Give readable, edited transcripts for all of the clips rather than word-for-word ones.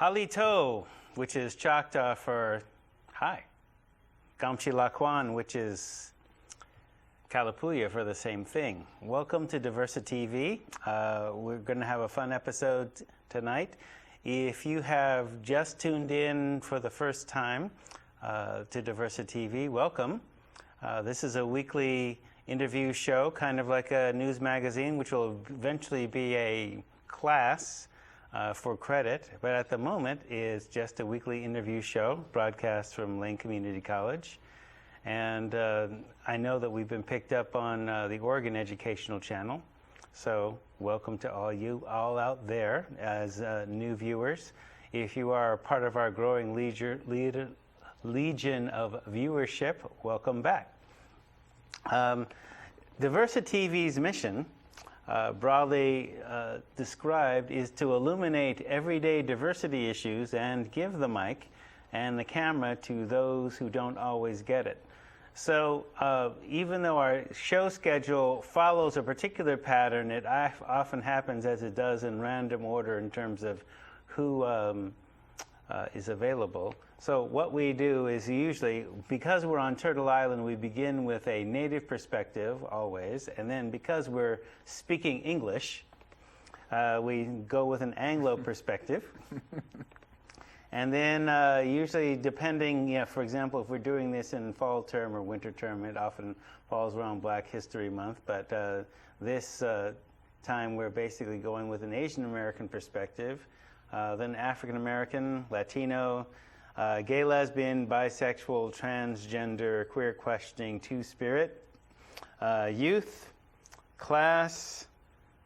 Halito, which is Choctaw for hi. Gamchi Lakwan, which is Kalapuya for the same thing. Welcome to DiversiTV. We're going to have a fun episode tonight. If you have just tuned in for the first time to DiversiTV, welcome. This is a weekly interview show, kind of like a news magazine, which will eventually be a class for credit, but at the moment is just a weekly interview show broadcast from Lane Community College. And I know that we've been picked up on the Oregon Educational Channel, so welcome to all out there as new viewers. If you are part of our growing legion of viewership, welcome back. DiversiTV's mission, broadly described, is to illuminate everyday diversity issues and give the mic and the camera to those who don't always get it. So even though our show schedule follows a particular pattern, it often happens as it does in random order in terms of who is available. So what we do is usually, because we're on Turtle Island, we begin with a native perspective always, and then because we're speaking English, we go with an Anglo perspective. And then usually depending, for example, if we're doing this in fall term or winter term, it often falls around Black History Month, but this time we're basically going with an Asian American perspective, then African American, Latino, gay, lesbian, bisexual, transgender, queer questioning, two-spirit, youth, class,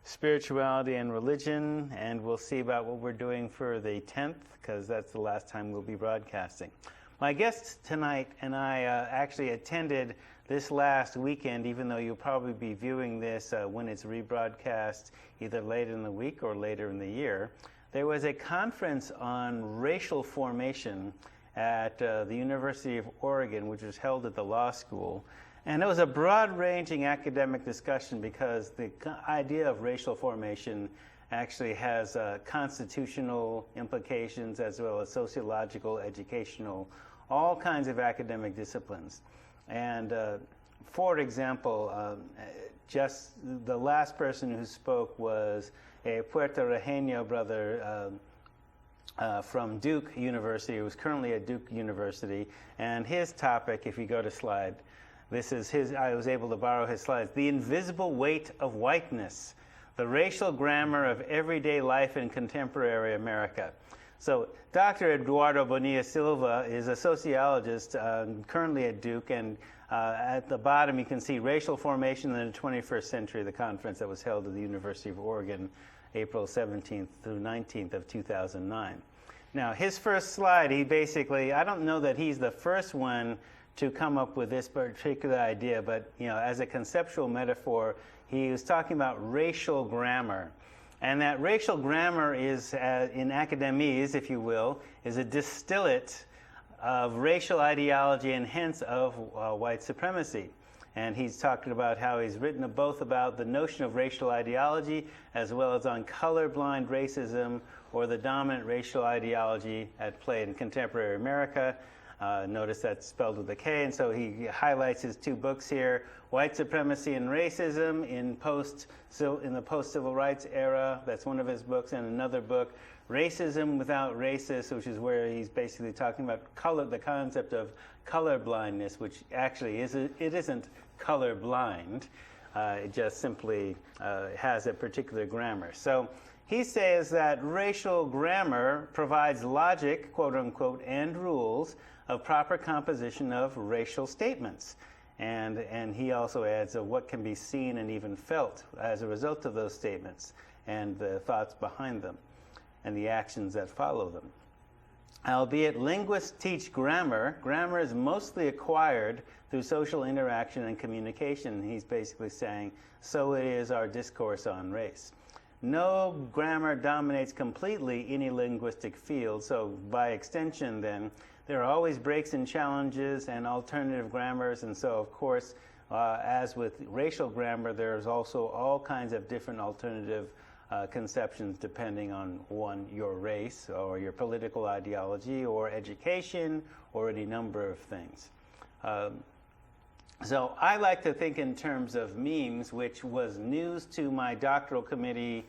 spirituality, and religion, and we'll see about what we're doing for the 10th, because that's the last time we'll be broadcasting. My guest tonight and I actually attended this last weekend, even though you'll probably be viewing this when it's rebroadcast either later in the week or later in the year. There was a conference on racial formation at the University of Oregon, which was held at the law school. And it was a broad-ranging academic discussion because the idea of racial formation actually has constitutional implications as well as sociological, educational, all kinds of academic disciplines. And for example, just the last person who spoke was a Puerto Riqueño brother from Duke University, who is currently at Duke University. And his topic, if you go to slide, this is his, I was able to borrow his slides, The Invisible Weight of Whiteness, the Racial Grammar of Everyday Life in Contemporary America. So Dr. Eduardo Bonilla Silva is a sociologist currently at Duke, and at the bottom you can see Racial Formation in the 21st Century, the conference that was held at the University of Oregon, April 17th through 19th of 2009. Now his first slide, he basically, I don't know that he's the first one to come up with this particular idea, but as a conceptual metaphor, he was talking about racial grammar. And that racial grammar is, in academese, if you will, is a distillate of racial ideology and hence of white supremacy. And he's talking about how he's written both about the notion of racial ideology as well as on colorblind racism, or the dominant racial ideology at play in contemporary America. Notice that's spelled with a K, and so he highlights his two books here: White Supremacy and Racism in the Post-Civil Rights Era. That's one of his books, and another book, Racism Without Racists, which is where he's basically talking about the concept of color blindness, which actually it isn't color blind. It just simply has a particular grammar. So he says that racial grammar provides logic, quote unquote, and rules of proper composition of racial statements. And he also adds of what can be seen and even felt as a result of those statements, and the thoughts behind them, and the actions that follow them. Albeit linguists teach grammar, grammar is mostly acquired through social interaction and communication. He's basically saying, so it is our discourse on race. No grammar dominates completely any linguistic field, so by extension then, there are always breaks and challenges and alternative grammars, and so of course, as with racial grammar, there's also all kinds of different alternative conceptions depending on your race or your political ideology or education or any number of things. So I like to think in terms of memes, which was news to my doctoral committee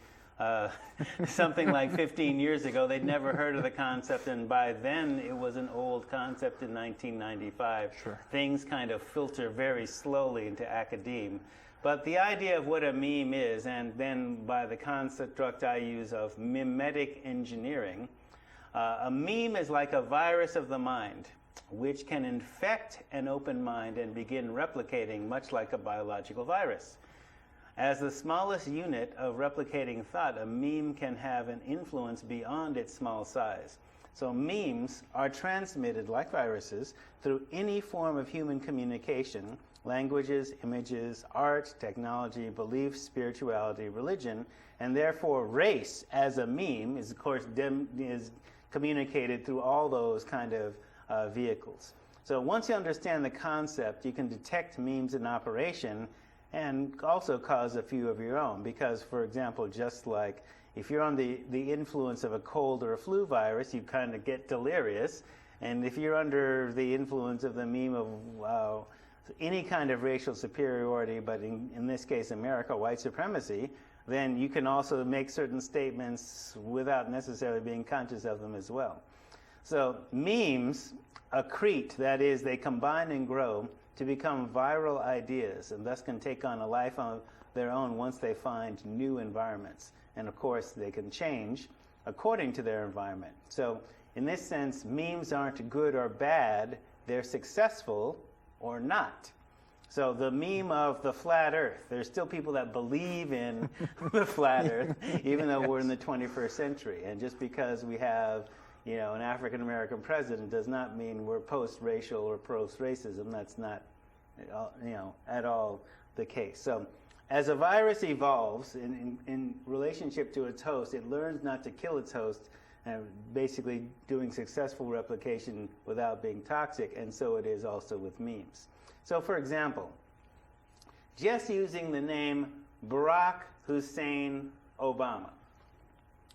something like 15 years ago. They'd never heard of the concept, and by then it was an old concept in 1995. Sure. Things kind of filter very slowly into academe. But the idea of what a meme is, and then by the construct I use of mimetic engineering, a meme is like a virus of the mind, which can infect an open mind and begin replicating much like a biological virus. As the smallest unit of replicating thought, a meme can have an influence beyond its small size. So memes are transmitted like viruses through any form of human communication: languages, images, art, technology, beliefs, spirituality, religion, and therefore race as a meme is, of course, is communicated through all those kind of vehicles. So once you understand the concept, you can detect memes in operation and also cause a few of your own. Because, for example, just like if you're on the influence of a cold or a flu virus, you kind of get delirious. And if you're under the influence of the meme of any kind of racial superiority, but in this case, America, white supremacy, then you can also make certain statements without necessarily being conscious of them as well. So memes accrete, that is, they combine and grow to become viral ideas, and thus can take on a life of their own once they find new environments. And of course, they can change according to their environment. So in this sense, memes aren't good or bad, they're successful or not. So the meme of the flat earth, there's still people that believe in the flat earth, even though we're in the 21st century. And just because we have an African-American president does not mean we're post-racial or post-racism. That's not, at all the case. So as a virus evolves in relationship to its host, it learns not to kill its host, and basically doing successful replication without being toxic, and so it is also with memes. So for example, just using the name Barack Hussein Obama,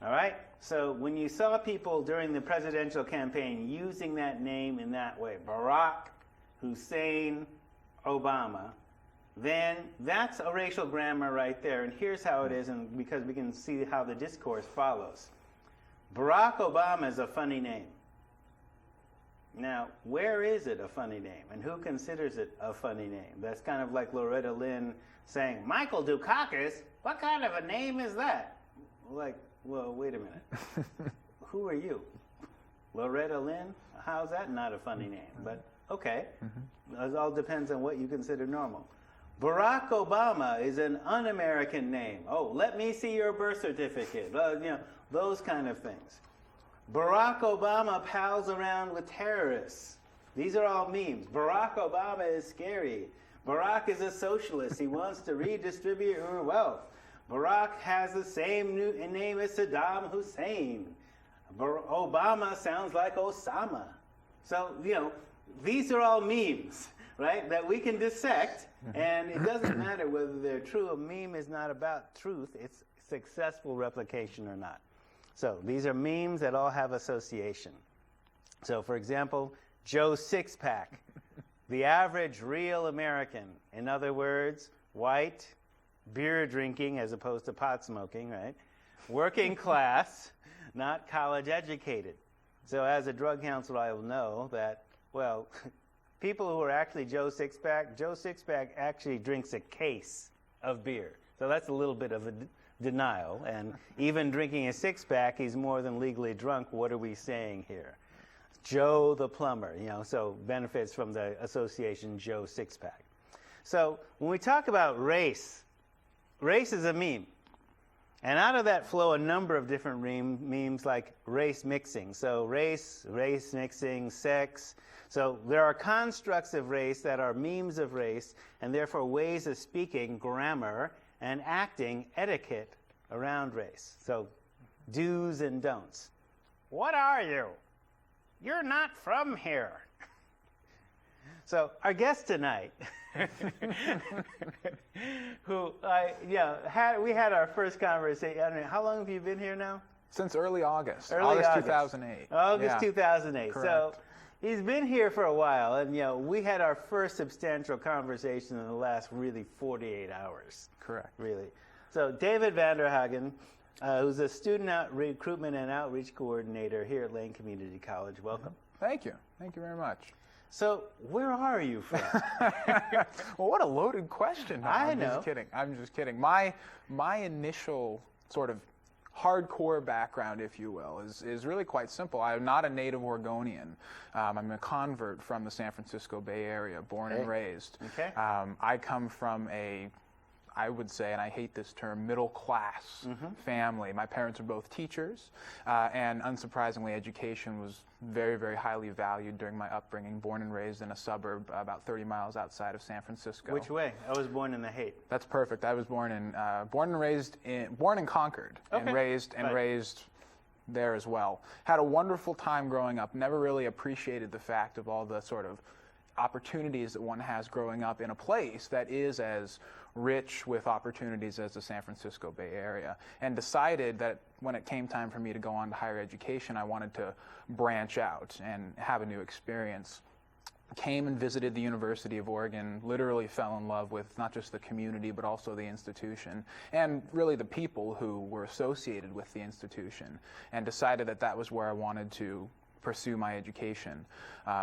all right? So when you saw people during the presidential campaign using that name in that way, Barack Hussein Obama, then that's a racial grammar right there. And here's how it is, and because we can see how the discourse follows. Barack Obama is a funny name. Now, where is it a funny name? And who considers it a funny name? That's kind of like Loretta Lynn saying, Michael Dukakis, what kind of a name is that? Like, well, wait a minute. Who are you? Loretta Lynn? How's that not a funny name? But, okay. It all depends on what you consider normal. Barack Obama is an un-American name. Oh, let me see your birth certificate. Those kind of things. Barack Obama pals around with terrorists. These are all memes. Barack Obama is scary. Barack is a socialist. He wants to redistribute your wealth. Barack has the same name as Saddam Hussein. Obama sounds like Osama. So, these are all memes, right, that we can dissect, and it doesn't matter whether they're true. A meme is not about truth. It's successful replication or not. So these are memes that all have association. So for example, Joe Six-Pack, the average real American. In other words, white, beer drinking as opposed to pot smoking, right? Working class, not college educated. So as a drug counselor, I will know that, well, people who are actually Joe Six-Pack actually drinks a case of beer. So that's a little bit of a denial. And even drinking a six-pack, he's more than legally drunk. What are we saying here? Joe the plumber, so benefits from the association Joe Six-Pack. So when we talk about race is a meme. And out of that flow a number of different memes like race mixing. So race mixing, sex. So there are constructs of race that are memes of race, and therefore ways of speaking, grammar, and acting, etiquette around race. So do's and don'ts. What are you? You're not from here. So our guest tonight, we had our first conversation. I don't know, how long have you been here now? Since early August. August 2008. August 2008. Correct. So he's been here for a while, and we had our first substantial conversation in the last really 48 hours. Correct. Really. So David Vander Hoeghen, who's a student recruitment and outreach coordinator here at Lane Community College. Welcome. Thank you. Thank you very much. So where are you from? Well, what a loaded question. No, I I'm know. just kidding. I'm just kidding. My initial sort of hardcore background, if you will, is really quite simple. I'm not a native Oregonian. I'm a convert from the San Francisco Bay Area, born and raised. Okay. I come from I would say, and I hate this term, middle-class family. My parents are both teachers, and unsurprisingly, education was very, very highly valued during my upbringing, born and raised in a suburb about 30 miles outside of San Francisco. Which way? I was born in the Haight. That's perfect. I was born in Concord, Okay. and raised there as well. Had a wonderful time growing up. Never really appreciated the fact of all the sort of opportunities that one has growing up in a place that is as rich with opportunities as the San Francisco Bay Area, and decided that when it came time for me to go on to higher education, I wanted to branch out and have a new experience. Came and visited the University of Oregon, literally fell in love with not just the community but also the institution and really the people who were associated with the institution, and decided that that was where I wanted to pursue my education.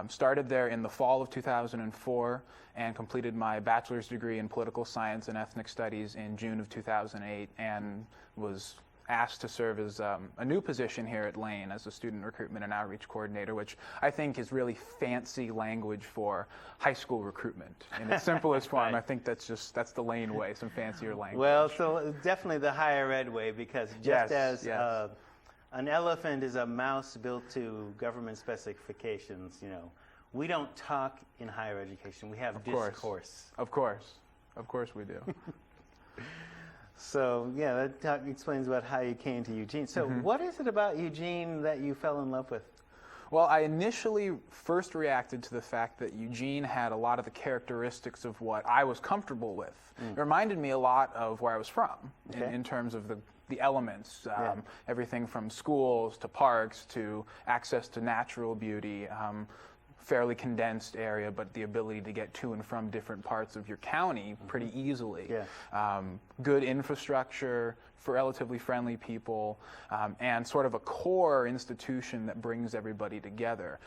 Started there in the fall of 2004 and completed my bachelor's degree in political science and ethnic studies in June of 2008, and was asked to serve as a new position here at Lane as a student recruitment and outreach coordinator, which I think is really fancy language for high school recruitment. In its simplest form, Right. I think that's the Lane way, some fancier language. Well, so definitely the higher ed way, because just Yes, as an elephant is a mouse built to government specifications, we don't talk in higher education. We have discourse. Of course we do. So, yeah, that explains about how you came to Eugene. So what is it about Eugene that you fell in love with? Well, I initially first reacted to the fact that Eugene had a lot of the characteristics of what I was comfortable with. It reminded me a lot of where I was from in terms of the elements, everything from schools to parks to access to natural beauty, fairly condensed area, but the ability to get to and from different parts of your county pretty easily. Good infrastructure, for relatively friendly people, and sort of a core institution that brings everybody together.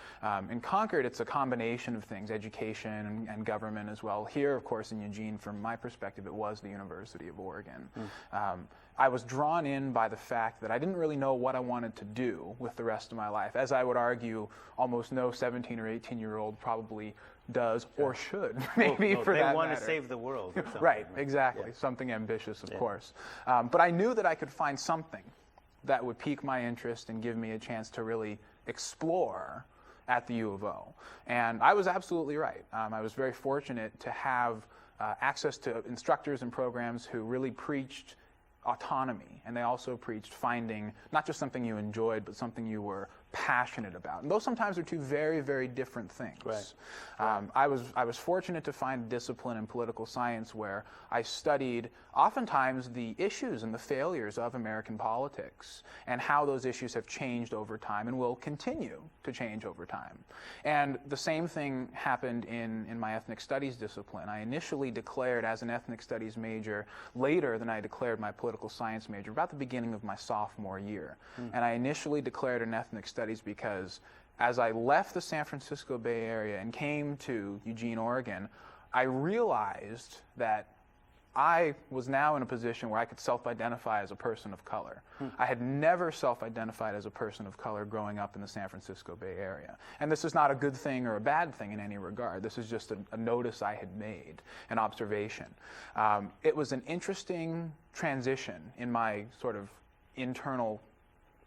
In Concord, it's a combination of things, education and government as well. Here, of course, in Eugene, from my perspective, it was the University of Oregon. I was drawn in by the fact that I didn't really know what I wanted to do with the rest of my life, as I would argue almost no 17 or 18-year-old probably does or should, maybe for that matter. They want to save the world. Or something. Right, exactly. Something ambitious, of course. But I knew that I could find something that would pique my interest and give me a chance to really explore at the U of O. And I was absolutely right. I was very fortunate to have access to instructors and programs who really preached autonomy, and they also preached finding not just something you enjoyed, but something you were passionate about. And those sometimes are two very, very different things. I was fortunate to find discipline in political science where I studied oftentimes the issues and the failures of American politics and how those issues have changed over time and will continue to change over time. And the same thing happened in my ethnic studies discipline. I initially declared as an ethnic studies major later than I declared my political science major, about the beginning of my sophomore year. And I initially declared an ethnic studies because as I left the San Francisco Bay Area and came to Eugene, Oregon, I realized that I was now in a position where I could self-identify as a person of color. I had never self-identified as a person of color growing up in the San Francisco Bay Area. And this is not a good thing or a bad thing in any regard. This is just a notice I had made, an observation. It was an interesting transition in my sort of internal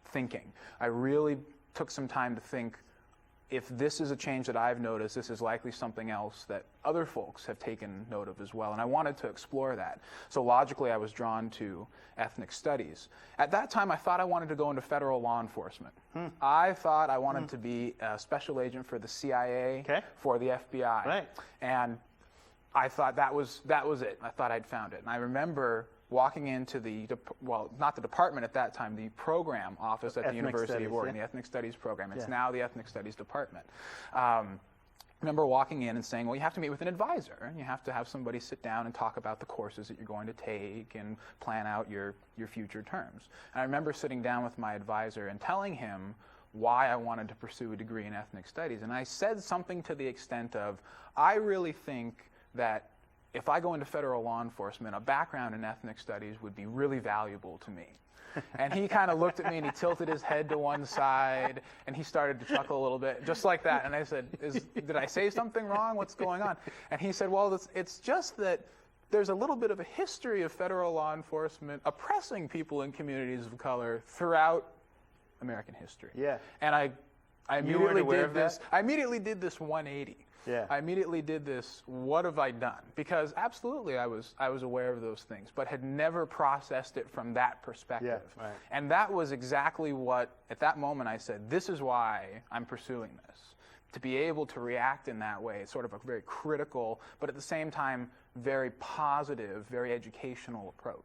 thinking. I really took some time to think, if this is a change that I've noticed, this is likely something else that other folks have taken note of as well. And I wanted to explore that. So logically, I was drawn to ethnic studies. At that time, I thought I wanted to go into federal law enforcement. I thought I wanted to be a special agent for the CIA, for the FBI. Right. And I thought that was it. I thought I'd found it. And I remember walking into the, well, not the department at that time, the program office at the University of Oregon, the Ethnic Studies program. It's now the Ethnic Studies department. I remember walking in and saying, well, you have to meet with an advisor. You have to have somebody sit down and talk about the courses that you're going to take and plan out your future terms. And I remember sitting down with my advisor and telling him why I wanted to pursue a degree in ethnic studies. And I said something to the extent of, I really think that if I go into federal law enforcement, a background in ethnic studies would be really valuable to me. And he kind of looked at me and he tilted his head to one side and he started to chuckle a little bit, just like that. And I said, did I say something wrong? What's going on? And he said, well, it's just that there's a little bit of a history of federal law enforcement oppressing people in communities of color throughout American history. Yeah. And I immediately did this. I immediately did this 180. Yeah. I immediately did this, what have I done? Because absolutely I was aware of those things, but had never processed it from that perspective. Yeah, right. And that was exactly what, at that moment I said, this is why I'm pursuing this. To be able to react in that way, it's sort of a very critical, but at the same time, very positive, very educational approach.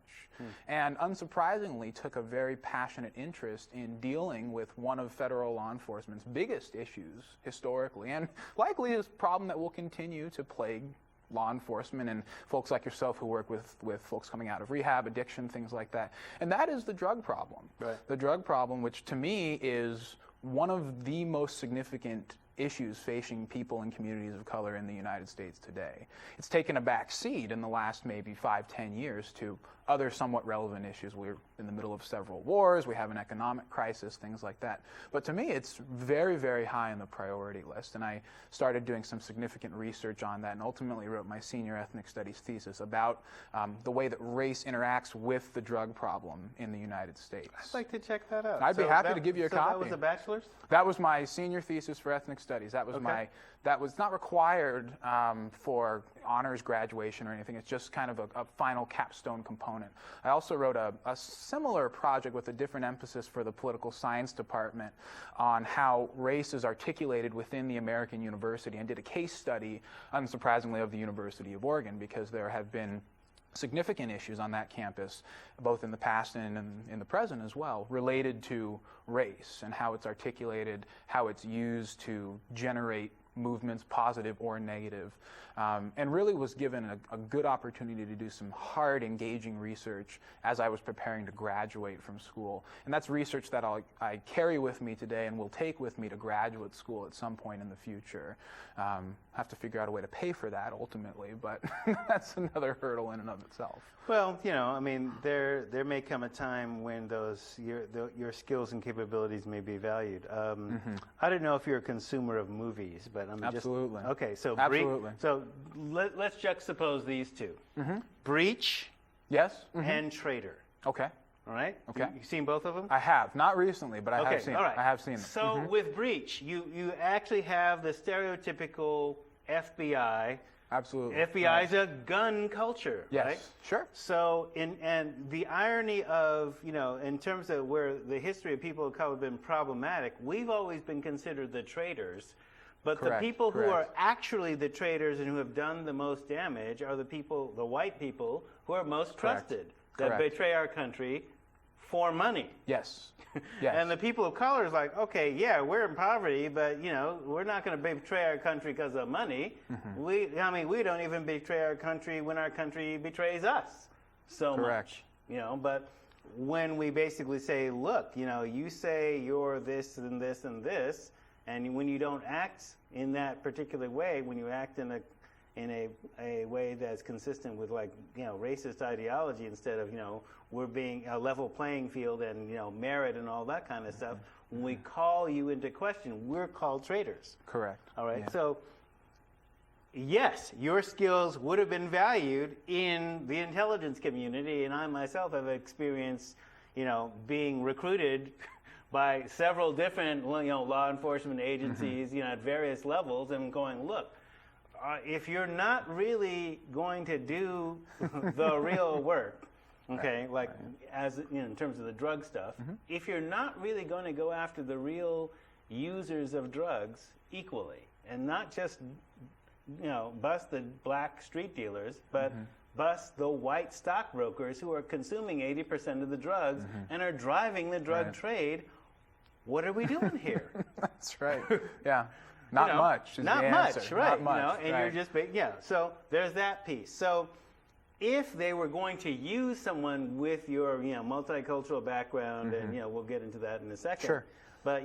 And unsurprisingly, took a very passionate interest in dealing with one of federal law enforcement's biggest issues historically, and likely is a problem that will continue to plague law enforcement and folks like yourself who work with folks coming out of rehab, addiction, things like that. And that is the drug problem. Right. The drug problem, which to me is one of the most significant issues facing people in communities of color in the United States today. It's taken a back seat in the last maybe 5-10 years to other somewhat relevant issues. We're in the middle of several wars, we have an economic crisis, things like that. But to me, it's very, very high on the priority list. And I started doing some significant research on that and ultimately wrote my senior ethnic studies thesis about the way that race interacts with the drug problem in the United States. I'd like to check that out. I'd be happy to give you a copy. That was a bachelor's? That was my senior thesis for ethnic studies. That was that was not required for honors graduation or anything. It's just kind of a final capstone component. I also wrote a similar project with a different emphasis for the political science department on how race is articulated within the American university, and did a case study, unsurprisingly, of the University of Oregon, because there have been significant issues on that campus, both in the past and in the present as well, related to race and how it's articulated, how it's used to generate movements, positive or negative, and really was given a good opportunity to do some hard, engaging research as I was preparing to graduate from school. And that's research that I carry with me today and will take with me to graduate school at some point in the future. Have to figure out a way to pay for that ultimately, but that's another hurdle in and of itself. Well, you know, I mean, there may come a time when your skills and capabilities may be valued. I don't know if you're a consumer of movies, but I'm absolutely. Okay, so absolutely. Let's juxtapose these two: Breach, yes, and Traitor. Okay. All right. Okay. You've seen both of them? I have, not recently, but I have seen them. I have seen them. So with Breach, you actually have the stereotypical FBI. Absolutely. FBI is a gun culture, yes. Right? Sure. So, and the irony of, you know, in terms of where the history of people of color have been problematic, we've always been considered the traitors. But correct, the people who are actually the traitors and who have done the most damage are the people, the white people, who are most trusted, that betray our country for money. Yes. Yes. And the people of color is like, okay, yeah, we're in poverty, but you know, we're not going to betray our country because of money. We don't even betray our country when our country betrays us so much. You know, but when we basically say, look, you know, you say you're this and this and this, and when you don't act in that particular way, when you act in a way that's consistent with, like, you know, racist ideology, instead of, you know, we're being a level playing field and, you know, merit and all that kind of stuff, when we call you into question, we're called traitors. Correct. All right. Yeah. So yes, your skills would have been valued in the intelligence community, and I myself have experienced, you know, being recruited by several different, law enforcement agencies, at various levels, and going, look, if you're not really going to do the real work, okay, as in terms of the drug stuff, if you're not really going to go after the real users of drugs equally, and not just bust the black street dealers, but bust the white stockbrokers who are consuming 80% of the drugs and are driving the drug trade, what are we doing here? That's right. Yeah. Not much is not the much, answer. right? Not much, and you're just so there's that piece. So if they were going to use someone with your multicultural background, and we'll get into that in a second. Sure. But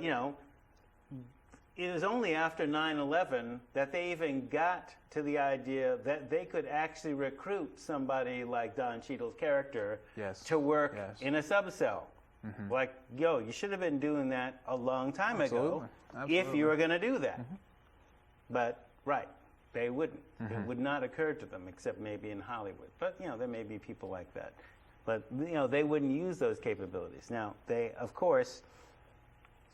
it was only after 9/11 that they even got to the idea that they could actually recruit somebody like Don Cheadle's character to work in a subcell. Like, you should have been doing that a long time ago if you were going to do that. But, they wouldn't. It would not occur to them, except maybe in Hollywood. But, there may be people like that. But, they wouldn't use those capabilities. Now, they, of course,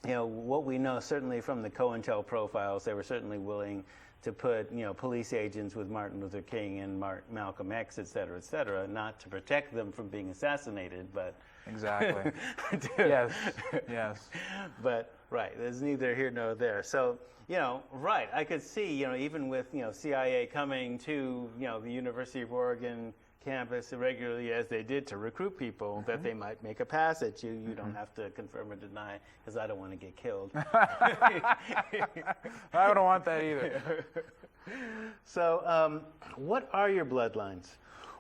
what we know certainly from the COINTEL profiles, they were certainly willing to put, police agents with Martin Luther King and Malcolm X, et cetera, not to protect them from being assassinated, but... Exactly. Yes. But, there's neither here nor there. So, I could see, even with, CIA coming to, the University of Oregon campus regularly as they did to recruit people, that they might make a pass at you. You don't have to confirm or deny, because I don't want to get killed. I don't want that either. So, what are your bloodlines?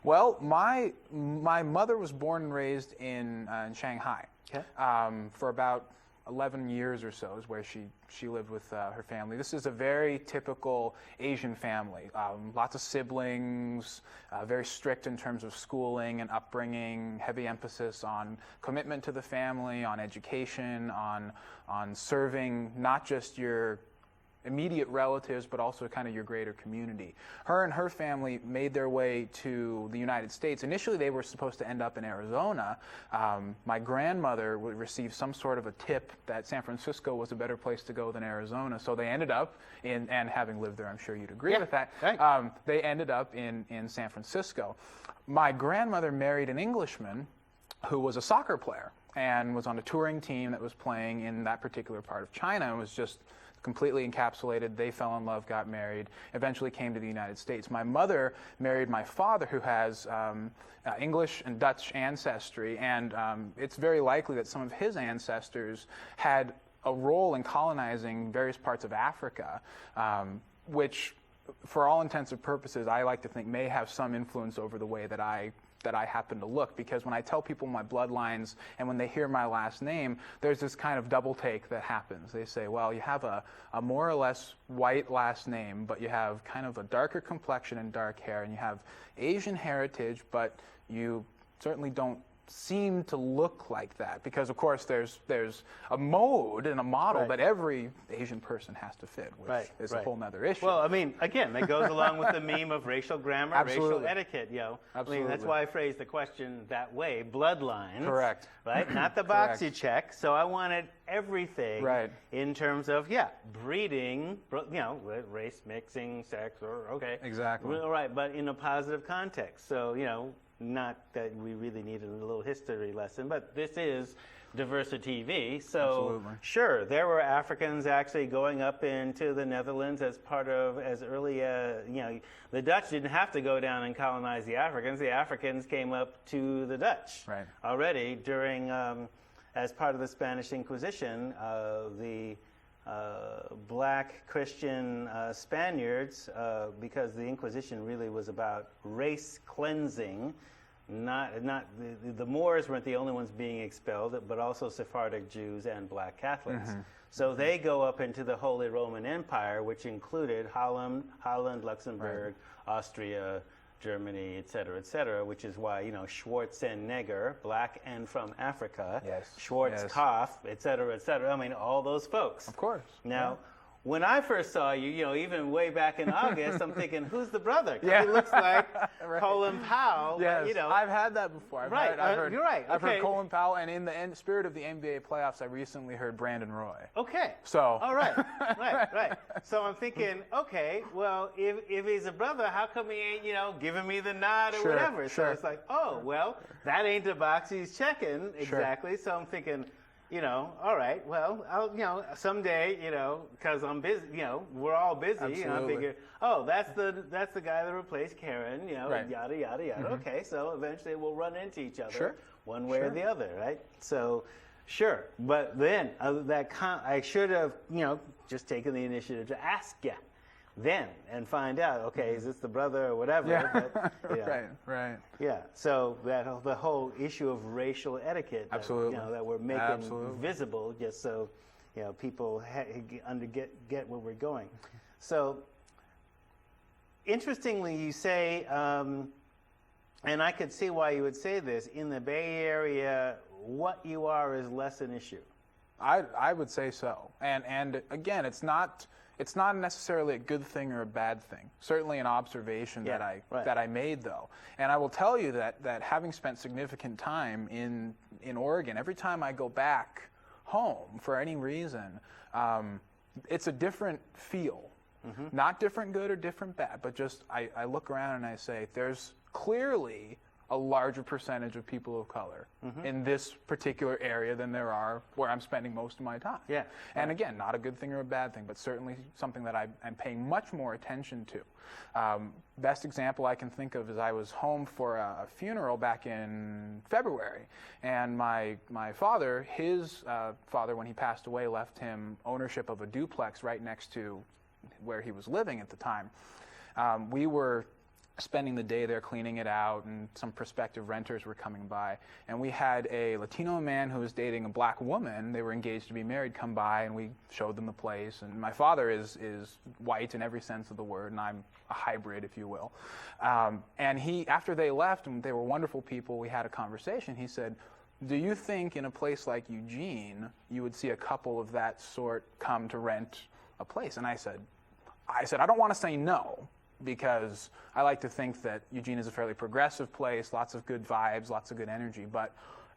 Well, my mother was born and raised in Shanghai. Okay. For about 11 years or so is where she lived with her family. This is a very typical Asian family. Lots of siblings, very strict in terms of schooling and upbringing, heavy emphasis on commitment to the family, on education, on serving not just your immediate relatives, but also kind of your greater community. Her and her family made their way to the United States. Initially, they were supposed to end up in Arizona. My grandmother would receive some sort of a tip that San Francisco was a better place to go than Arizona, so they ended up in, and having lived there, I'm sure you'd agree with that, they ended up in San Francisco. My grandmother married an Englishman who was a soccer player and was on a touring team that was playing in that particular part of China and was just completely encapsulated. They fell in love, got married, eventually came to the United States. My mother married my father, who has English and Dutch ancestry, and it's very likely that some of his ancestors had a role in colonizing various parts of Africa, which, for all intents and purposes, I like to think may have some influence over the way that I happen to look, because when I tell people my bloodlines and when they hear my last name, there's this kind of double take that happens. They say, well, you have a more or less white last name, but you have kind of a darker complexion and dark hair, and you have Asian heritage, but you certainly don't seem to look like that, because of course there's a mode and a model that every Asian person has to fit, which is a whole nother issue. Well, I mean, again, that goes along with the meme of racial grammar, racial etiquette, Absolutely. I mean, that's why I phrased the question that way, bloodlines. Correct. Right? Not the box you check. So I wanted everything in terms of, breeding, race mixing, sex, Exactly. All right, but in a positive context. So, not that we really needed a little history lesson, but this is DiversiTV. So sure, there were Africans actually going up into the Netherlands as part of, as early as, the Dutch didn't have to go down and colonize the Africans. The Africans came up to the Dutch already during, as part of the Spanish Inquisition. The black Christian Spaniards, because the Inquisition really was about race cleansing. Not the Moors weren't the only ones being expelled, but also Sephardic Jews and black Catholics. So they go up into the Holy Roman Empire, which included Holland, Luxembourg, Austria, Germany, et cetera, which is why, Schwarzenegger, black and from Africa, Schwarzkopf, et cetera, I mean, all those folks. Of course. Now, when I first saw you, even way back in August, I'm thinking, who's the brother? 'Cause Yeah. he looks like Right. Colin Powell. Yes, I've had that before. I've Right, heard, you're right. I've heard Okay. Colin Powell, and in the spirit of the NBA playoffs, I recently heard Brandon Roy. Okay. So. All right. Right. So I'm thinking, okay, well, if he's a brother, how come he ain't, giving me the nod or Sure, whatever? So sure. it's like, oh, well, that ain't the box he's checking exactly. So I'm thinking, all right, well, I'll, someday, because I'm busy, we're all busy. I Absolutely. figure, oh, that's the guy that replaced Karen, Right. yada yada yada. Okay, so eventually we'll run into each other, Sure. one way or Sure. the other, right? So, sure, but then I should have, just taken the initiative to ask you then and find out, okay, is this the brother or whatever? Yeah. But, Right. yeah, so the whole issue of racial etiquette that, Absolutely. that we're making Absolutely. visible just so people get where we're going. So interestingly, you say, and I could see why you would say this, in the Bay Area, what you are is less an issue. I would say so. And again, it's not necessarily a good thing or a bad thing. Certainly an observation that I made, though. And I will tell you that having spent significant time in Oregon, every time I go back home for any reason, it's a different feel. Mm-hmm. Not different good or different bad, but just I look around and I say, there's clearly a larger percentage of people of color in this particular area than there are where I'm spending most of my time. Yeah. And again, not a good thing or a bad thing, but certainly something that I'm paying much more attention to. Best example I can think of is I was home for a funeral back in February, and my father, his father, when he passed away, left him ownership of a duplex right next to where he was living at the time. We were spending the day there cleaning it out, and some prospective renters were coming by, and we had a Latino man who was dating a black woman. They were engaged to be married come by, and we showed them the place. And my father is white in every sense of the word, and I'm a hybrid, if you will. And he, after they left, and they were wonderful people, we had a conversation. He said, do you think in a place like Eugene you would see a couple of that sort come to rent a place? And I said, I don't want to say no, because I like to think that Eugene is a fairly progressive place, lots of good vibes, lots of good energy, but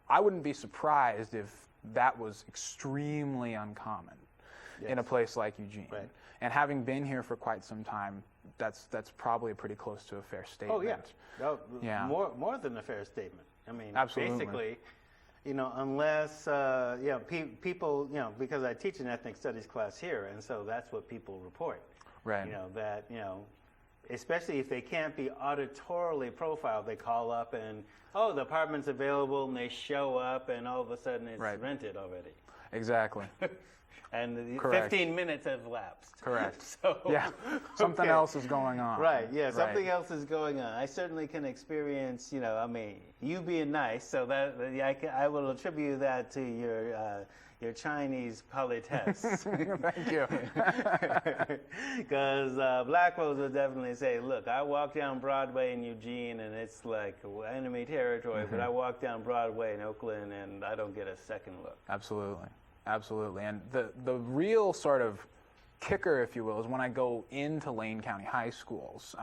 I wouldn't be surprised if that was extremely uncommon in a place like Eugene. Right. And having been here for quite some time, that's probably pretty close to a fair statement. Oh, yeah. More than a fair statement. I mean, absolutely. Basically, unless, people, because I teach an ethnic studies class here, and so that's what people report. Right. Especially if they can't be auditorily profiled, they call up and, the apartment's available, and they show up, and all of a sudden it's rented already. Exactly. And 15 minutes have lapsed. Correct. So, something else is going on. Right, something else is going on. I certainly can experience, you being nice, so that I will attribute that to your Chinese politesse. Thank you. Because black folks will definitely say, look, I walk down Broadway in Eugene and it's like enemy territory, but I walk down Broadway in Oakland and I don't get a second look. Absolutely. And the real sort of kicker, if you will, is when I go into Lane County high schools.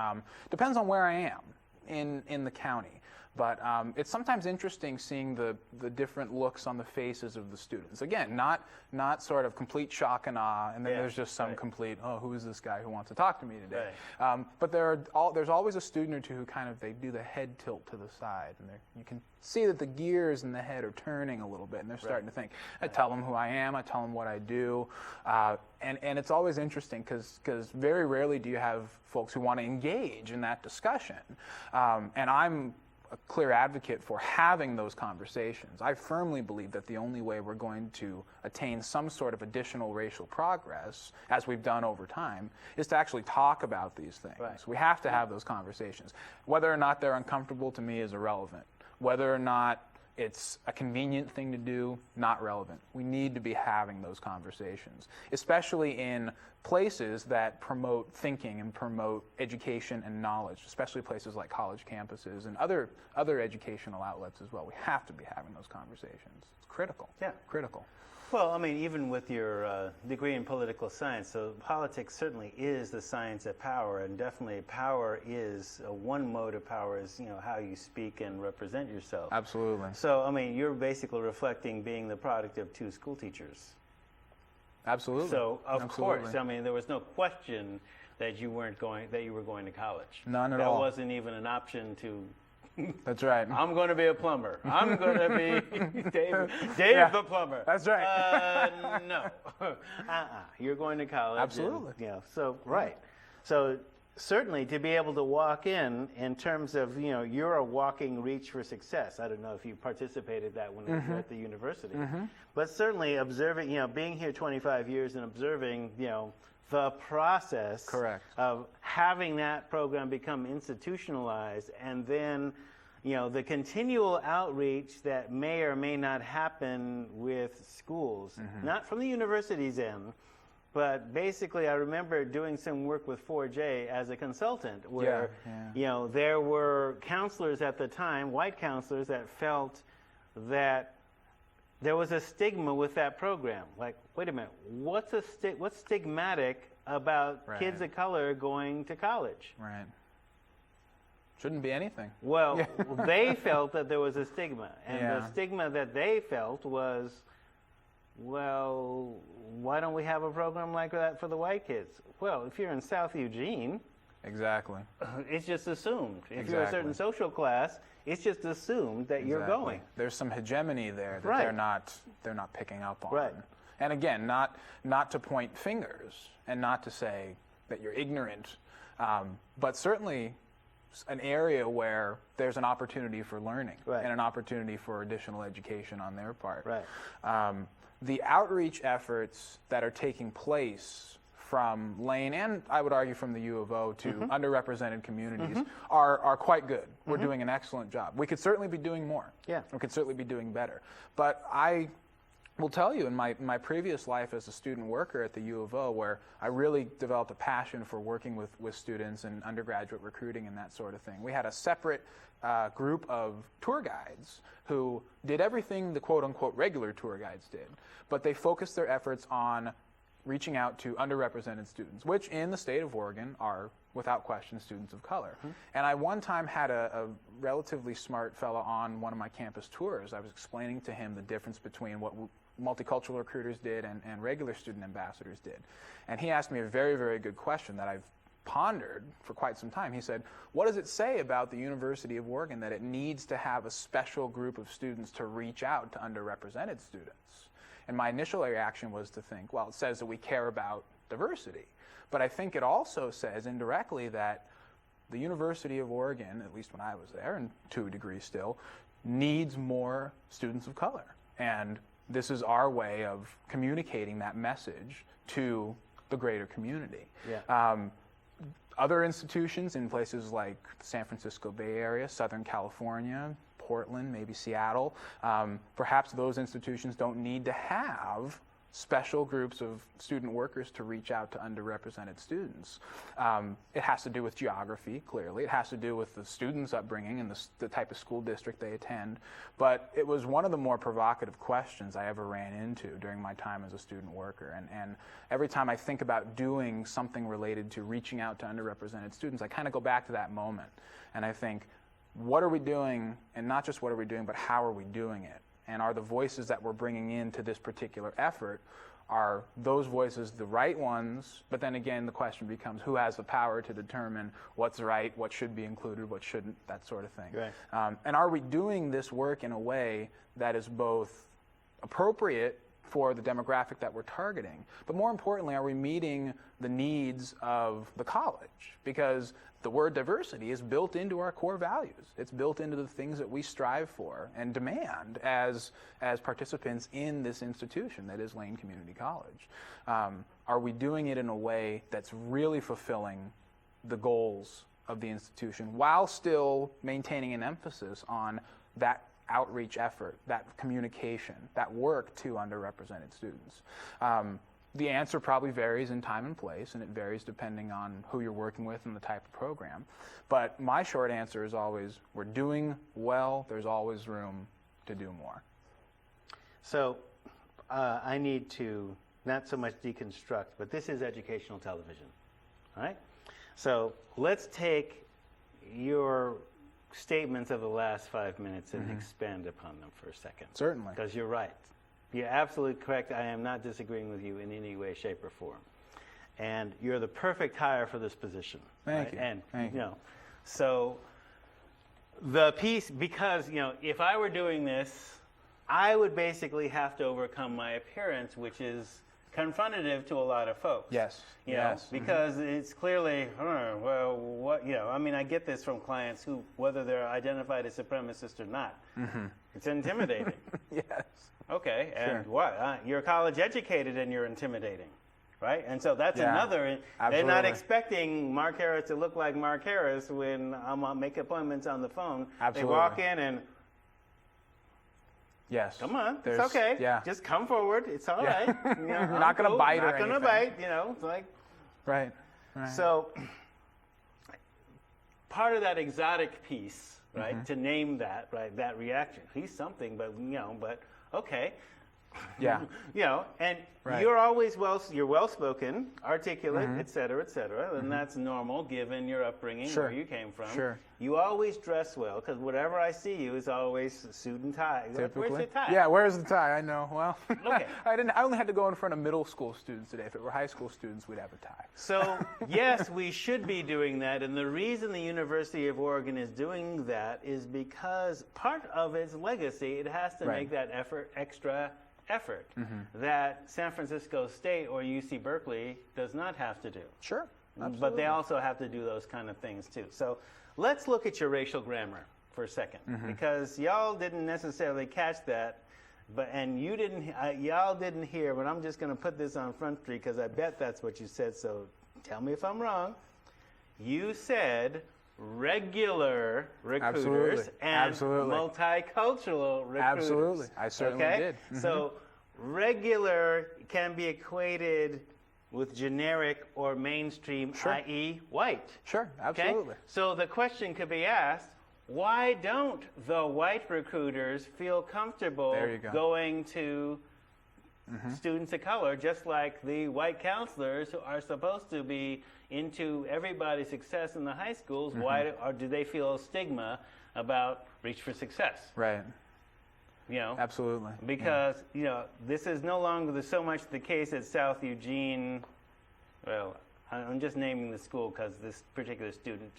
Depends on where I am in the county. But it's sometimes interesting seeing the different looks on the faces of the students. Again, not sort of complete shock and awe, and then there's just some complete, who is this guy who wants to talk to me today? Right. But there's always a student or two who they do the head tilt to the side, and you can see that the gears in the head are turning a little bit, and they're starting to think. I tell them who I am, I tell them what I do, and it's always interesting because very rarely do you have folks who want to engage in that discussion, and I'm a clear advocate for having those conversations. I firmly believe that the only way we're going to attain some sort of additional racial progress, as we've done over time, is to actually talk about these things. Right. We have to have those conversations. Whether or not they're uncomfortable to me is irrelevant. Whether or not it's a convenient thing to do, not relevant. We need to be having those conversations, especially in places that promote thinking and promote education and knowledge, especially places like college campuses and other educational outlets as well. We have to be having those conversations. It's critical. Yeah. Critical. Well, I mean, even with your degree in political science, so politics certainly is the science of power, and definitely power is one mode of power is how you speak and represent yourself. Absolutely. So, I mean, you're basically reflecting being the product of two school teachers. Absolutely. So, of Absolutely. course, I mean, there was no question that you were going to college. None at that all. That wasn't even an option to. That's right. I'm going to be a plumber. I'm going to be Dave Yeah, the plumber. that's right. No. You're going to college. Absolutely. And, so, right. So, certainly to be able to walk in terms of, you're a walking reach for success. I don't know if you participated that when you were at the university. But certainly observing, being here 25 years and observing, the process Correct. of having that program become institutionalized, and then the continual outreach that may or may not happen with schools, not from the university's end, but basically I remember doing some work with 4J as a consultant where there were counselors at the time, white counselors, that felt that there was a stigma with that program. Like, wait a minute, what's stigmatic about kids of color going to college? Right. Shouldn't be anything. Well, they felt that there was a stigma. And the Yeah. stigma that they felt was, well, why don't we have a program like that for the white kids? Well, if you're in South Eugene, Exactly. it's just assumed. If you're a Exactly. certain social class, it's just assumed that you're Exactly. going. There's some hegemony there that Right. they're not picking up on. Right. And again, not to point fingers and not to say that you're ignorant, but certainly an area where there's an opportunity for learning Right. and an opportunity for additional education on their part. Right. The outreach efforts that are taking place from Lane and I would argue from the U of O to underrepresented communities are quite good. We're doing an excellent job. We could certainly be doing more. Yeah. We could certainly be doing better. But I will tell you, in my previous life as a student worker at the U of O, where I really developed a passion for working with students and undergraduate recruiting and that sort of thing, we had a separate group of tour guides who did everything the quote-unquote regular tour guides did, but they focused their efforts on reaching out to underrepresented students, which in the state of Oregon are, without question, students of color. And I one time had a relatively smart fellow on one of my campus tours. I was explaining to him the difference between what multicultural recruiters did and regular student ambassadors did. And he asked me a very, very good question that I've pondered for quite some time. He said, what does it say about the University of Oregon that it needs to have a special group of students to reach out to underrepresented students? And my initial reaction was to think, well, it says that we care about diversity. But I think it also says indirectly that the University of Oregon, at least when I was there, and to a degree still, needs more students of color. And this is our way of communicating that message to the greater community. Yeah. Other institutions in places like the San Francisco Bay Area, Southern California, Portland, maybe Seattle, perhaps those institutions don't need to have special groups of student workers to reach out to underrepresented students. It has to do with geography, clearly. It has to do with the students' upbringing and the type of school district they attend. But it was one of the more provocative questions I ever ran into during my time as a student worker. And every time I think about doing something related to reaching out to underrepresented students, I kind of go back to that moment. And I think, what are we doing? And not just what are we doing, but how are we doing it? And are the voices that we're bringing into this particular effort, are those voices the right ones? But then again, the question becomes, who has the power to determine what's right, what should be included, what shouldn't, that sort of thing. Right. And are we doing this work in a way that is both appropriate for the demographic that we're targeting, but more importantly, are we meeting the needs of the college? Because the word diversity is built into our core values. It's built into the things that we strive for and demand as participants in this institution that is Lane Community College. Are we doing it in a way that's really fulfilling the goals of the institution while still maintaining an emphasis on that outreach effort, that communication, that work to underrepresented students? The answer probably varies in time and place, and it varies depending on who you're working with and the type of program. But my short answer is always, we're doing well, there's always room to do more. So I need to not so much deconstruct, but this is educational television, all right? So let's take your statements of the last 5 minutes and expand upon them for a second. Certainly. Because you're right. You're absolutely correct. I am not disagreeing with you in any way, shape, or form. And you're the perfect hire for this position. Thank you. And, Thank you. So the piece, because, if I were doing this, I would basically have to overcome my appearance, which is confrontative to a lot of folks. Yes. You yes. know, because it's clearly, well, what, I mean, I get this from clients who, whether they're identified as supremacists or not, it's intimidating. Yes. Okay, and Sure. what? You're college educated and you're intimidating, right? And so that's another, they're not Absolutely. expecting Mark Harris to look like Mark Harris when I'm on make appointments on the phone. Absolutely. They walk in and, Yes. come on, There's- it's okay. Yeah. Just come forward. It's all Yeah. right. You're not gonna bite or Not gonna anything. bite. It's like. Right. Right. So part of that exotic piece, right? To name that, right? That reaction. He's something, but but okay. Yeah. And Right. you're always you're well-spoken, articulate, et cetera, and that's normal given your upbringing, Sure. where you came from. Sure. You always dress well, because whatever I see you is always suit and tie. Like, Typically. where's your tie? Yeah, where's the tie? I know. Well, Okay. I only had to go in front of middle school students today. If it were high school students, we'd have a tie. So, yes, we should be doing that. And the reason the University of Oregon is doing that is because part of its legacy, it has to Right. make that extra effort that San Francisco State or UC Berkeley does not have to do. Sure. But they also have to do those kind of things too. So let's look at your racial grammar for a second, because y'all didn't necessarily catch that, and y'all didn't hear. But I'm just going to put this on Front Street because I bet that's what you said. So tell me if I'm wrong. You said regular recruiters and multicultural recruiters. Absolutely. I certainly did. So regular can be equated with generic or mainstream, Sure. i.e. white. Sure. Okay? Absolutely. So the question could be asked, why don't the white recruiters feel comfortable There you go. going to students of color, just like the white counselors who are supposed to be into everybody's success in the high schools? Why or do they feel a stigma about Reach for Success? Right. Absolutely. Absolutely. Because, this is no longer so much the case at South Eugene. Well, I'm just naming the school because this particular student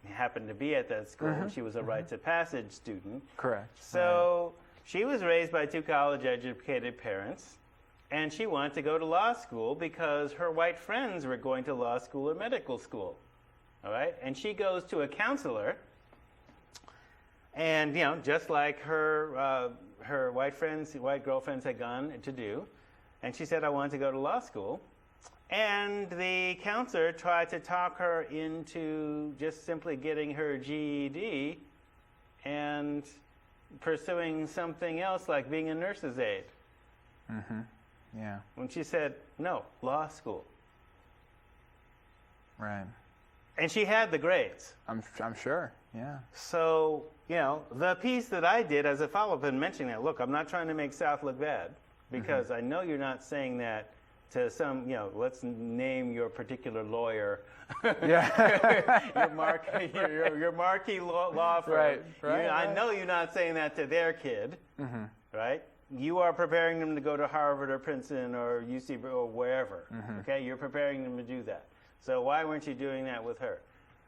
happened to be at that school. She was a rites of passage student. Correct. So she was raised by two college-educated parents, and she wanted to go to law school because her white friends were going to law school or medical school. All right? And she goes to a counselor, and, just like her white girlfriends had gone to do, and she said, I want to go to law school. And the counselor tried to talk her into just simply getting her GED and pursuing something else like being a nurse's aide. Yeah. When she said, no, law school. Right. And she had the grades. I'm sure. Yeah. So, the piece that I did as a follow-up and mentioning that, look, I'm not trying to make South look bad, because I know you're not saying that to some, let's name your particular lawyer. Yeah. your marquee law firm. Right. I know you're not saying that to their kid, right? You are preparing them to go to Harvard or Princeton or UC or wherever, okay? You're preparing them to do that. So why weren't you doing that with her?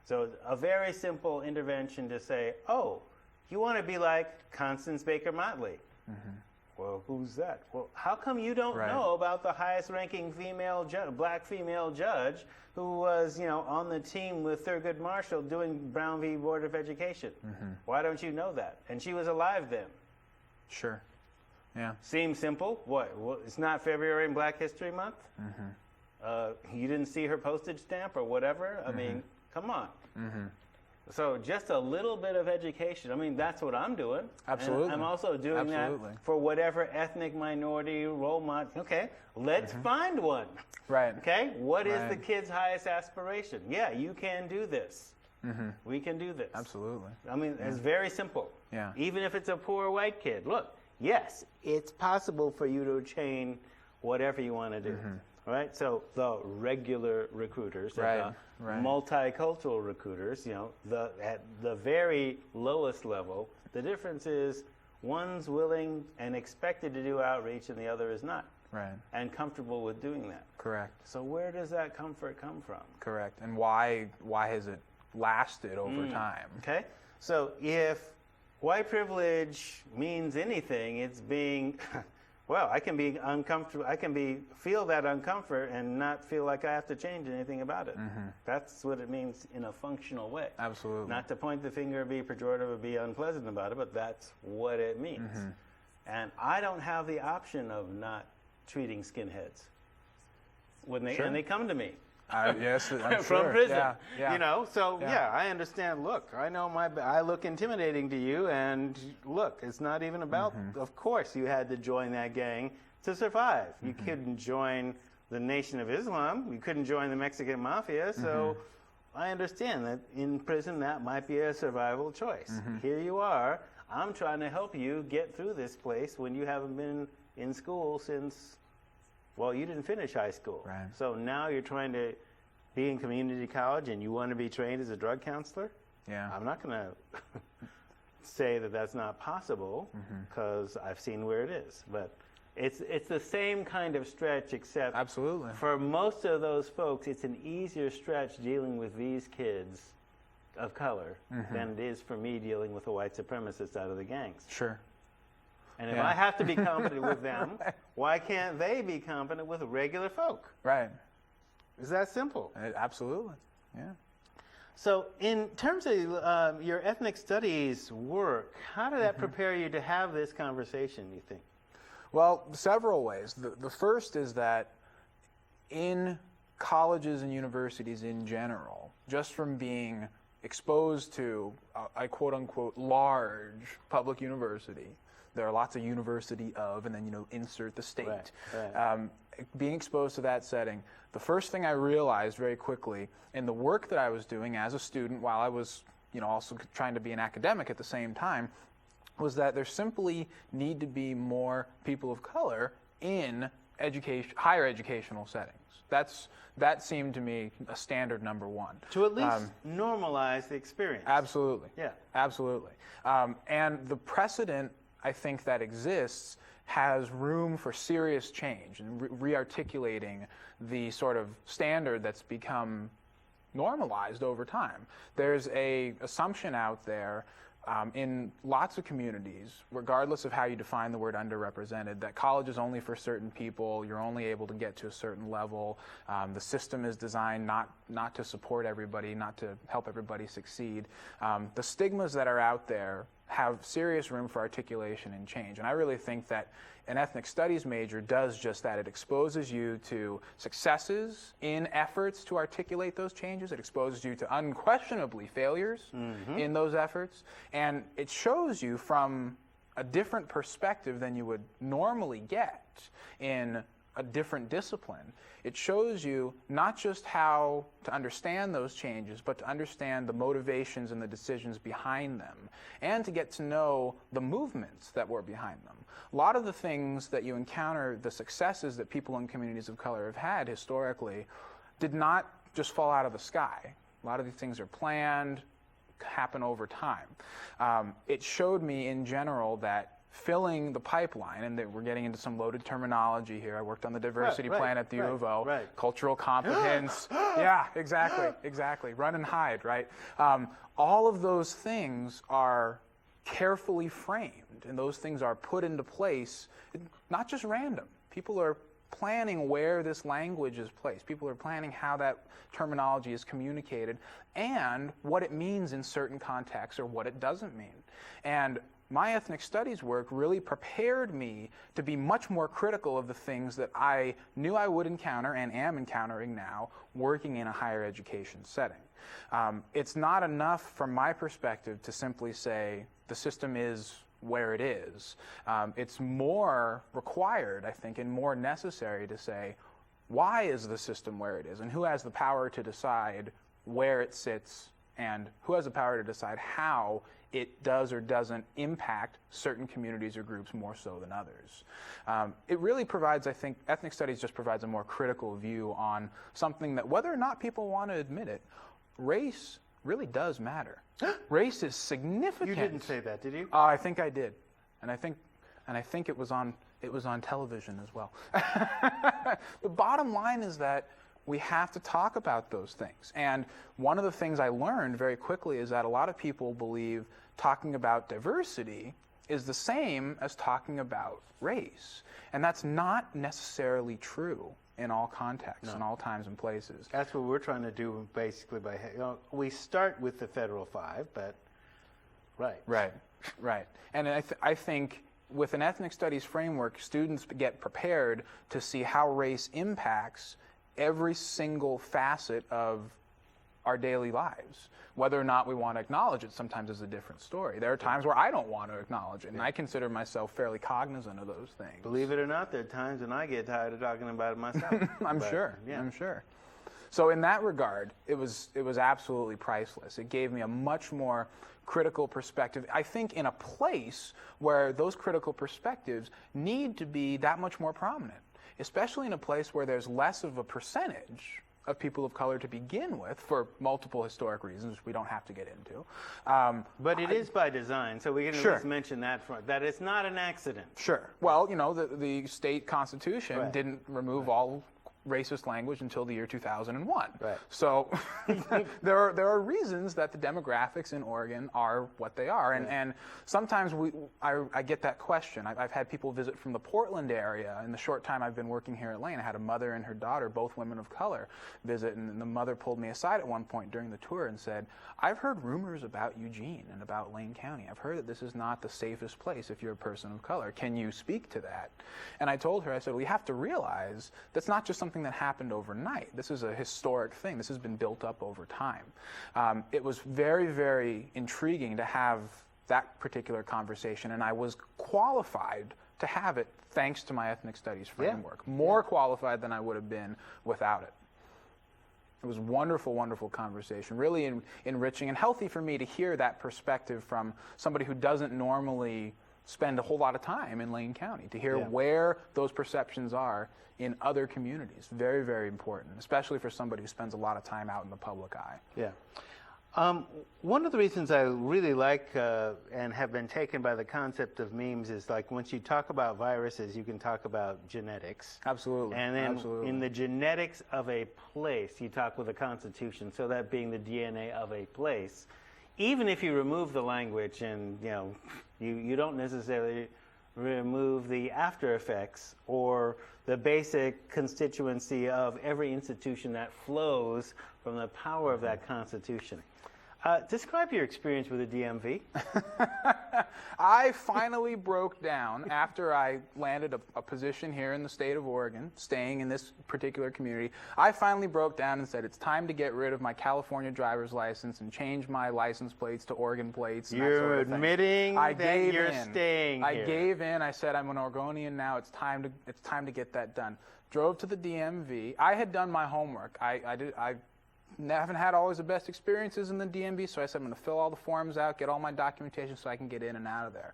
So a very simple intervention to say, oh, you want to be like Constance Baker Motley. Well, who's that? Well, how come you don't know about the highest-ranking black female judge who was, on the team with Thurgood Marshall doing Brown v. Board of Education? Why don't you know that? And she was alive then. Sure. Yeah. Seems simple. What? Well, it's not February in Black History Month? You didn't see her postage stamp or whatever? I mean, come on. So just a little bit of education. I mean, that's what I'm doing. Absolutely. And I'm also doing that for whatever ethnic minority role model. Okay, let's find one. Right. Okay, what is the kid's highest aspiration? Yeah, you can do this. We can do this. Absolutely. I mean, it's very simple. Yeah. Even if it's a poor white kid. Look, yes, it's possible for you to attain whatever you want to do. Right? So the regular recruiters, the multicultural recruiters, at the very lowest level, the difference is one's willing and expected to do outreach and the other is not. Right. And comfortable with doing that. Correct. So where does that comfort come from? Correct. And why has it lasted over time? Okay. So if white privilege means anything, it's being, well, I can be uncomfortable. I can feel that uncomfort and not feel like I have to change anything about it. That's what it means in a functional way. Absolutely. Not to point the finger, be pejorative, or be unpleasant about it, but that's what it means. And I don't have the option of not treating skinheads when they and they come to me. Yes, I'm from sure. prison. Yeah. So I understand. Look, I know I look intimidating to you, and look, it's not even about. Of course, you had to join that gang to survive. You couldn't join the Nation of Islam. You couldn't join the Mexican Mafia. So I understand that in prison that might be a survival choice. Here you are. I'm trying to help you get through this place when you haven't been in school since, well, you didn't finish high school. Right. So now you're trying to be in community college and you want to be trained as a drug counselor? Yeah. I'm not going to say that that's not possible because I've seen where it is. But it's the same kind of stretch, except absolutely for most of those folks, it's an easier stretch dealing with these kids of color than it is for me dealing with the white supremacists out of the gangs. Sure. And if I have to be confident with them, why can't they be confident with regular folk? Right. It's that simple. Absolutely. Yeah. So in terms of your ethnic studies work, how did that prepare you to have this conversation, you think? Well, several ways. The first is that in colleges and universities in general, just from being exposed to a quote-unquote large public university, there are lots of university of, and then, insert the state. Right. Being exposed to that setting, the first thing I realized very quickly in the work that I was doing as a student while I was, also trying to be an academic at the same time, was that there simply need to be more people of color in higher educational settings. That seemed to me a standard number one. To at least normalize the experience. Absolutely. Yeah. Absolutely. And the precedent, I think, that exists has room for serious change and re-articulating the sort of standard that's become normalized over time. There's an assumption out there in lots of communities, regardless of how you define the word underrepresented, that college is only for certain people, you're only able to get to a certain level, the system is designed not to support everybody, not to help everybody succeed. The stigmas that are out there have serious room for articulation and change. And I really think that an ethnic studies major does just that. It exposes you to successes in efforts to articulate those changes. It exposes you to unquestionably failures in those efforts. And it shows you from a different perspective than you would normally get in a different discipline. It shows you not just how to understand those changes, but to understand the motivations and the decisions behind them, and to get to know the movements that were behind them. A lot of the things that you encounter, the successes that people in communities of color have had historically, did not just fall out of the sky. A lot of these things are planned, happen over time. It showed me in general that filling the pipeline, and we're getting into some loaded terminology here. I worked on the diversity plan at the U of O. Cultural competence. Yeah, exactly. Run and hide, right? All of those things are carefully framed, and those things are put into place, not just random. People are planning where this language is placed. People are planning how that terminology is communicated and what it means in certain contexts or what it doesn't mean. And my ethnic studies work really prepared me to be much more critical of the things that I knew I would encounter and am encountering now working in a higher education setting. It's not enough from my perspective to simply say the system is where it is. It's more required, I think, and more necessary to say, why is the system where it is, and who has the power to decide where it sits and who has the power to decide how it does or doesn't impact certain communities or groups more so than others. It really provides, I think, ethnic studies just provides a more critical view on something that, whether or not people want to admit it, race really does matter. Race is significant. You didn't say that, did you? I think I did, and I think it was on television as well. The bottom line is that we have to talk about those things. And one of the things I learned very quickly is that a lot of people believe talking about diversity is the same as talking about race. And that's not necessarily true in all contexts, in all times and places. That's what we're trying to do basically by, we start with the federal 5, but right. And I think with an ethnic studies framework, students get prepared to see how race impacts every single facet of our daily lives. Whether or not we want to acknowledge it sometimes is a different story. There are times where I don't want to acknowledge it, and I consider myself fairly cognizant of those things. Believe it or not, there are times when I get tired of talking about it myself. I'm sure. So in that regard, it was absolutely priceless. It gave me a much more critical perspective, I think, in a place where those critical perspectives need to be that much more prominent, especially in a place where there's less of a percentage of people of color to begin with, for multiple historic reasons we don't have to get into. But it is by design, so we can at least mention that front, that it's not an accident. Sure. Well, the state constitution didn't remove all racist language until the year 2001. Right. So there are reasons that the demographics in Oregon are what they are. And sometimes I get that question. I've had people visit from the Portland area. In the short time I've been working here at Lane, I had a mother and her daughter, both women of color, visit. And the mother pulled me aside at one point during the tour and said, I've heard rumors about Eugene and about Lane County. I've heard that this is not the safest place if you're a person of color. Can you speak to that? And I told her, I said, well, you have to realize that's not just something that happened overnight. This is a historic thing. This has been built up over time. It was very, very intriguing to have that particular conversation, and I was qualified to have it thanks to my ethnic studies framework. More qualified than I would have been without it. It was a wonderful, wonderful conversation, really enriching and healthy for me to hear that perspective from somebody who doesn't normally spend a whole lot of time in Lane County, to hear where those perceptions are in other communities. Very, very important, especially for somebody who spends a lot of time out in the public eye. Yeah. One of the reasons I really like and have been taken by the concept of memes is, like, once you talk about viruses, you can talk about genetics. Absolutely. And then in the genetics of a place, you talk with the Constitution, so that being the DNA of a place. Even if you remove the language and, you don't necessarily remove the after effects or the basic constituency of every institution that flows from the power of that Constitution. Describe your experience with the DMV. I finally broke down after I landed a position here in the state of Oregon, staying in this particular community. I finally broke down and said, it's time to get rid of my California driver's license and change my license plates to Oregon plates. And you're that sort of admitting thing. that you're staying here. I gave in. I said, I'm an Oregonian now. It's time to get that done. Drove to the DMV. I had done my homework. I haven't had always the best experiences in the DMV, so I said I'm going to fill all the forms out, get all my documentation so I can get in and out of there.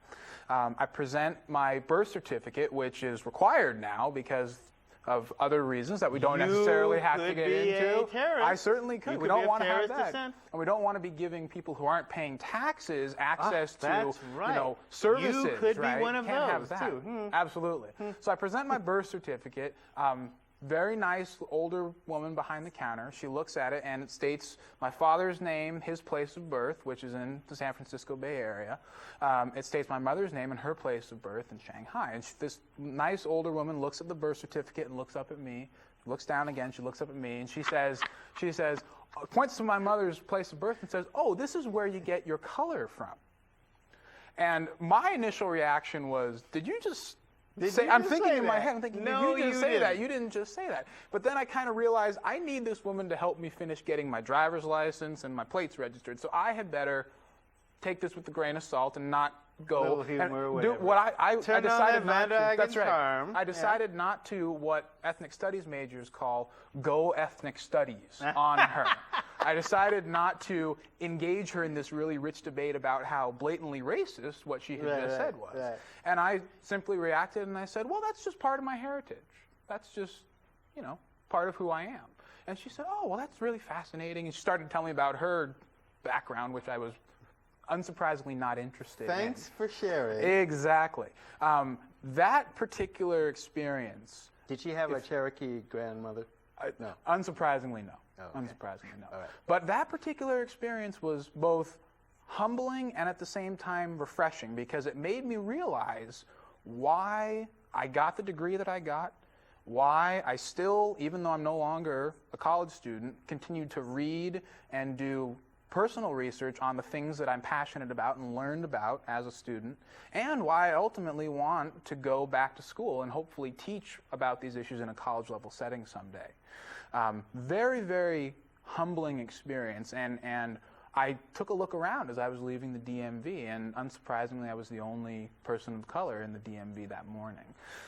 I present my birth certificate, which is required now because of other reasons that we don't necessarily have to get into. I certainly could. We don't want to have that. And we don't want to be giving people who aren't paying taxes access to services. You could be one of those too. Absolutely. So I present my birth certificate. Very nice older woman behind the counter. She looks at it and it states my father's name, his place of birth, which is in the San Francisco Bay Area. It states my mother's name and her place of birth in Shanghai. And this nice older woman looks at the birth certificate and looks up at me, looks down again, she looks up at me, and she says, points to my mother's place of birth and says, "Oh, this is where you get your color from." And my initial reaction was, did you just I'm thinking in my head, I'm thinking, no, you didn't say that. You didn't just say that. But then I kind of realized I need this woman to help me finish getting my driver's license and my plates registered. So I had better take this with a grain of salt and not go Little humor, and whatever. do what I Turn on decided that not to. Van Dyken That's right. charm. I decided not to what ethnic studies majors call go ethnic studies on her. I decided not to engage her in this really rich debate about how blatantly racist what she had just said was. Right. And I simply reacted and I said, well, that's just part of my heritage. That's just, you know, part of who I am. And she said, oh, well, that's really fascinating. And she started telling me about her background, which I was unsurprisingly not interested in. Thanks for sharing. Exactly. That particular experience. Did she have a Cherokee grandmother? No. Unsurprisingly, no. Oh, okay. Unsurprisingly, no. All right. But that particular experience was both humbling and at the same time refreshing because it made me realize why I got the degree that I got, why I still, even though I'm no longer a college student, continued to read and do personal research on the things that I'm passionate about and learned about as a student, and why I ultimately want to go back to school and hopefully teach about these issues in a college-level setting someday. Very, very humbling experience, and I took a look around as I was leaving the DMV, and unsurprisingly, I was the only person of color in the DMV that morning.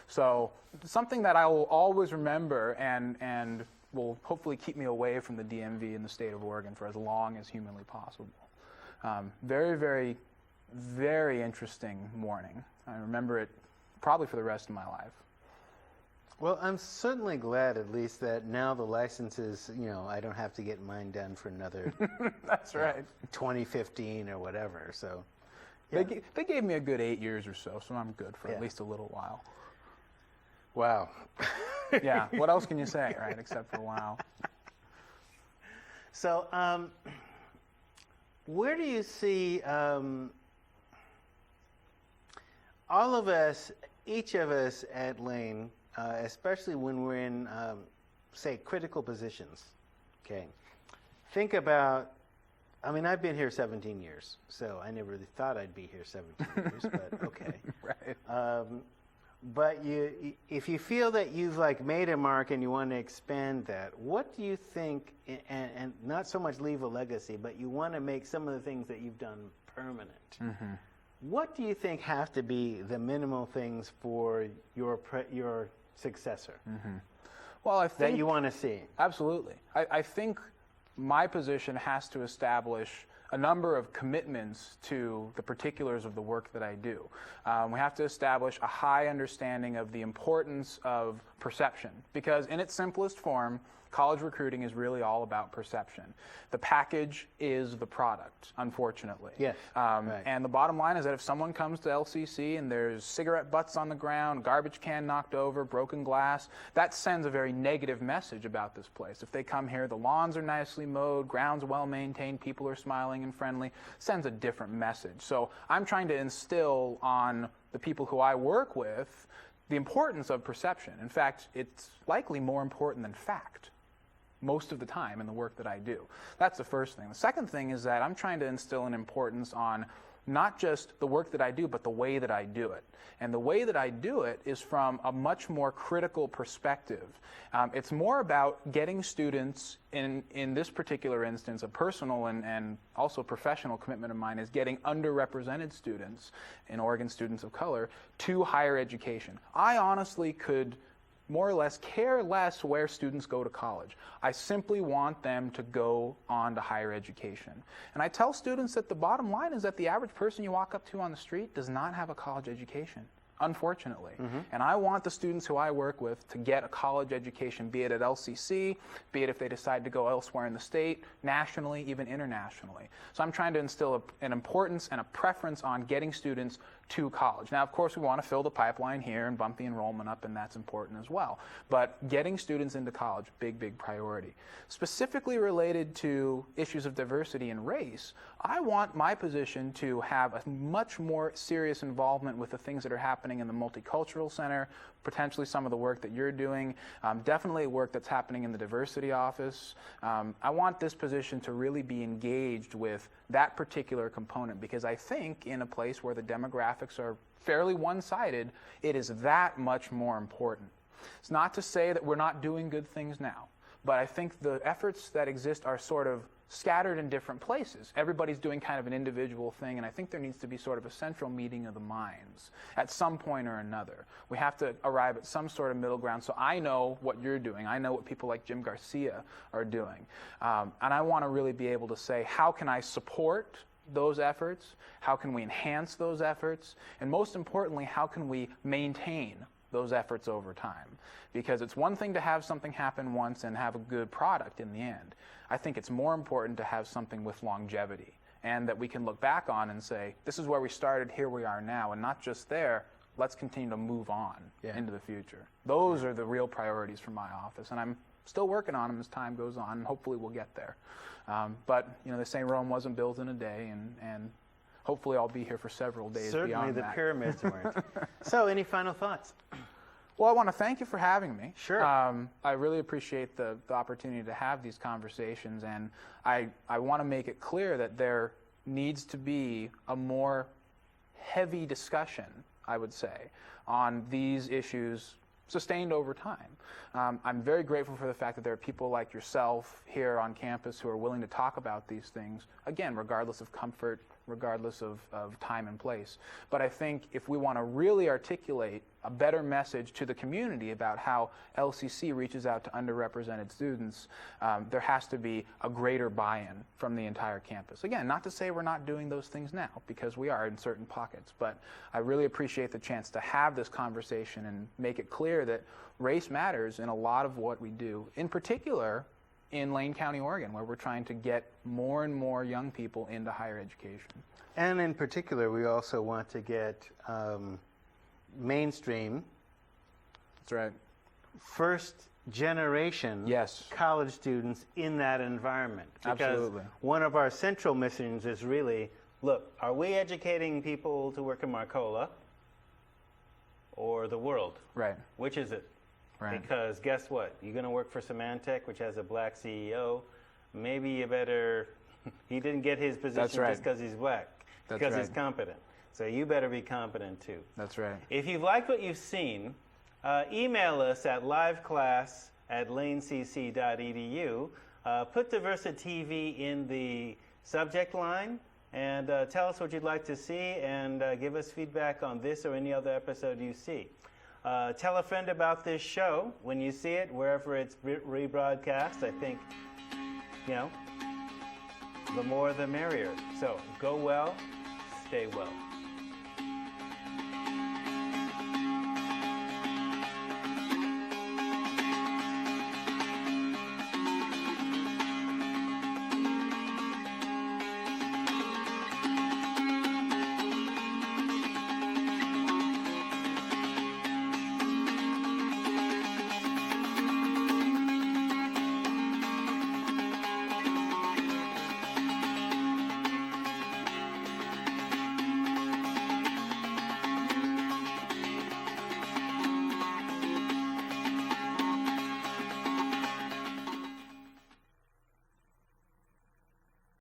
So something that I will always remember and will hopefully keep me away from the DMV in the state of Oregon for as long as humanly possible. Very, very, very interesting morning. I remember it probably for the rest of my life. Well, I'm certainly glad at least that now the licenses, you know, I don't have to get mine done for another That's right. 2015 or whatever. So yeah. They gave me a good 8 years or so I'm good for Yeah. at least a little while. Wow. Yeah, what else can you say, right, except for wow. So where do you see all of us, each of us at Lane, especially when we're in, say, critical positions, okay? Think about, I mean, I've been here 17 years, so I never really thought I'd be here 17 years, but okay. Right. But if you feel that you've like made a mark and you want to expand that, what do you think, and not so much leave a legacy, but you want to make some of the things that you've done permanent. Mm-hmm. What do you think have to be the minimal things for your successor? Mm-hmm. Well, I think that you want to see? Absolutely. I think my position has to establish a number of commitments to the particulars of the work that I do. We have to establish a high understanding of the importance of perception, because in its simplest form, college recruiting is really all about perception. The package is the product, unfortunately. Yes, right. And the bottom line is that if someone comes to LCC and there's cigarette butts on the ground, garbage can knocked over, broken glass, that sends a very negative message about this place. If they come here, the lawns are nicely mowed, grounds well maintained, people are smiling and friendly, sends a different message. So I'm trying to instill on the people who I work with the importance of perception. In fact, it's likely more important than fact most of the time in the work that I do. That's the first thing. The second thing is that I'm trying to instill an importance on not just the work that I do, but the way that I do it. And the way that I do it is from a much more critical perspective. It's more about getting students, in this particular instance, a personal and also professional commitment of mine is getting underrepresented students, in Oregon students of color, to higher education. I honestly could more or less care less where students go to college. I simply want them to go on to higher education. And I tell students that the bottom line is that the average person you walk up to on the street does not have a college education, unfortunately. Mm-hmm. And I want the students who I work with to get a college education, be it at LCC, be it if they decide to go elsewhere in the state, nationally, even internationally. So I'm trying to instill an importance and a preference on getting students to college. Now, of course, we want to fill the pipeline here and bump the enrollment up, and that's important as well. But getting students into college, big, big priority. Specifically related to issues of diversity and race, I want my position to have a much more serious involvement with the things that are happening in the Multicultural Center, potentially some of the work that you're doing, definitely work that's happening in the diversity office. I want this position to really be engaged with that particular component, because I think in a place where the demographics are fairly one-sided, it is that much more important. It's not to say that we're not doing good things now, but I think the efforts that exist are sort of scattered in different places. Everybody's doing kind of an individual thing, and I think there needs to be sort of a central meeting of the minds at some point or another. We have to arrive at some sort of middle ground, so I know what you're doing. I know what people like Jim Garcia are doing. And I want to really be able to say, how can I support those efforts? How can we enhance those efforts? And most importantly, how can we maintain those efforts over time? Because it's one thing to have something happen once and have a good product in the end. I think it's more important to have something with longevity, and that we can look back on and say, this is where we started, here we are now, and not just there, let's continue to move on into the future. Those are the real priorities for my office, and I'm still working on them as time goes on, and hopefully we'll get there. But they say Rome wasn't built in a day, and hopefully I'll be here for several days beyond that. Certainly the pyramids weren't. So any final thoughts? Well, I want to thank you for having me. Sure. I really appreciate the opportunity to have these conversations, and I want to make it clear that there needs to be a more heavy discussion, I would say, on these issues sustained over time. I'm very grateful for the fact that there are people like yourself here on campus who are willing to talk about these things, again, regardless of comfort, regardless of time and place. But I think if we want to really articulate a better message to the community about how LCC reaches out to underrepresented students, there has to be a greater buy-in from the entire campus. Again, not to say we're not doing those things now, because we are in certain pockets, but I really appreciate the chance to have this conversation and make it clear that race matters in a lot of what we do, in particular in Lane County, Oregon, where we're trying to get more and more young people into higher education. And in particular, we also want to get mainstream, That's right. first generation college students in that environment. Because Absolutely. one of our central missions is really, look, are we educating people to work in Marcola or the world? Right. Which is it? Right. Because guess what? You're going to work for Symantec, which has a black CEO. Maybe you better, he didn't get his position just because he's black, because he's competent. So you better be competent too. That's right. If you've liked what you've seen, email us at liveclass@lanecc.edu. Put DiversiTV in the subject line and tell us what you'd like to see, and give us feedback on this or any other episode you see. Tell a friend about this show when you see it, wherever it's rebroadcast. I think, the more the merrier. So go well, stay well.